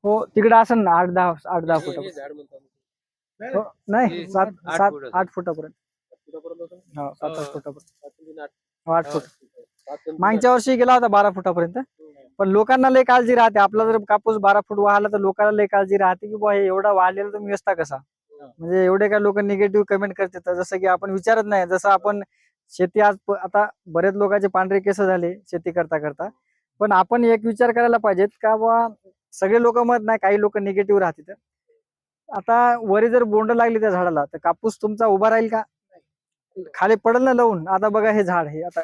हो तिकडे असेल ना 8-10 फुट. हे झाड म्हणतो आम्ही. हो, नाही हे 7 आठ 7 फुट असेल. 8 फुटापर्यंत. फुटापर्यंत असेल? हो 7-8 हा. फुटापर्यंत. 7 हो, 8 फूट. 7 मागच्या वर्षी गेला होता 12 फुटापर्यंत. पण लोकांना लय काळजी राहते. आपला जर कापूस 12 फूट वाहला तर लोकांना लय काळजी राहते की बुवा हे एवढा वाढलेला तुम्ही व्यस्ता कसा. म्हणजे एवढे काय लोक निगेटिव्ह कमेंट करतात जसं की आपण विचारत नाही. जसं आपण शेती आज आता बरेच लोकांचे पांढरे केस झाले शेती करता करता. पण आपण एक विचार करायला पाहिजेत का बुवा सगळे लोक मत नाही, काही लोक निगेटिव्ह राहतात. आता वरी जर बोंड लागली त्या झाडाला तर कापूस तुमचा उभा राहील का? खाली पडेल ना लावून. आता बघा हे झाड हे आता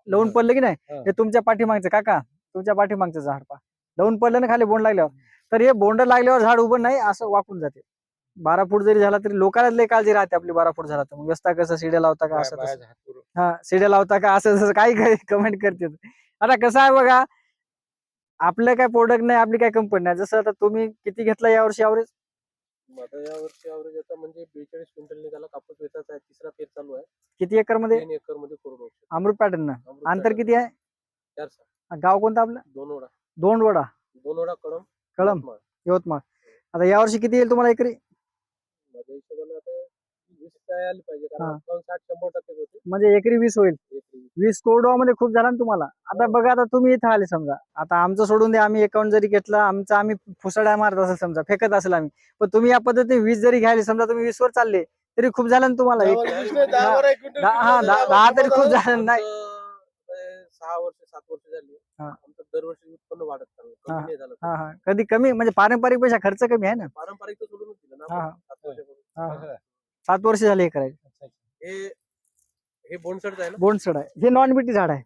लावून पडलं की नाही, हे तुमच्या पाठीमागचं काका, तुमच्या पाठीमागचं झाड पा लावून पडलं ना खाली बोंड लागल्यावर. तर हे बोंड लागल्यावर झाड उभं नाही असं वाकून जाते. 12 फूट जरी झाला तरी लोकांना लय काळजी राहते आपली 12 फूट झाला तर. मग व्यस्ता कसं सिड्या लावता का असं तसं. हा सिड्या लावता का असं तसं काही काही कमेंट करतात. आता कसं आहे बघा, आपलं काय प्रोडक्ट नाही, आपली काय कंपनी नाही. जसं आता तुम्ही किती घेतला यावर्षी ॲव्हरेज? आता यावर्षी ॲव्हरेज आता म्हणजे 42 क्विंटल निघाला. कापूस वेचायचा आहे. तिसरा फेर चालू आहे. किती एकर मध्ये? 3 एकर मध्ये कोरडवाहू. अमृत पॅटर्न ना. अंतर किती आहे? 400. गाव कोणतं आपलं? दोनवडा. दोंडवडा, कळम. कळम, यवतमाळ. आता यावर्षी किती येईल तुम्हाला एकरी? माझ्या हिशोबाने आता 20 काय आली पाहिजे कारण 60-100% होते. म्हणजे एकरी 20 होईल. एकरी. 20 कोरडवाहूमध्ये खूप झाला ना तुम्हाला. आता बघा, आता तुम्ही इथं आले समजा, आता आमचं सोडून द्या, आम्ही अकाउंट जरी घेतलं आमचं, आम्ही फुसड्या मारत असेल समजा, फेकत असेल आम्ही, पण तुम्ही या पद्धतीने 20 जरी घ्यायला समजा, तुम्ही 20 वर चालले तरी खूप झालं ना तुम्हाला. 10 तरी खूप झालं नाही. 6 वर्ष 7 वर्ष झाली. आमचं दरवर्षी उत्पन्न वाढत चाललं. कमी नाही झालं. हा हा, कधी कमी म्हणजे पारंपरिक पेक्षा खर्च कमी आहे ना. पारंपरिक तर सोडूनच दिलं ना हा, आपण 7 वर्षापूर्वी. 7 वर्ष झाले हे करायचं. हे बोनसड आहे ना. बोंडसड आहे हे, नॉन बीटी झाड आहे.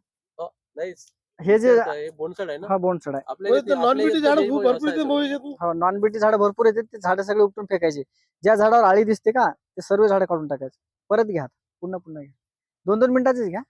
नाही हे जे हे बोनसड आहे ना. हा बोंडसड आहे. आपल्या नॉन बीटी झाड भरपूर हो नॉन बीटी झाड भरपूर येतात. ते झाडं सगळे उपटून फेकायचे. ज्या झाडावर आळी दिसते का ते सर्व झाडं काढून टाकायचे. परत घ्या, पुन्हा घ्या. 2-2 मिनिटाचीच घ्या.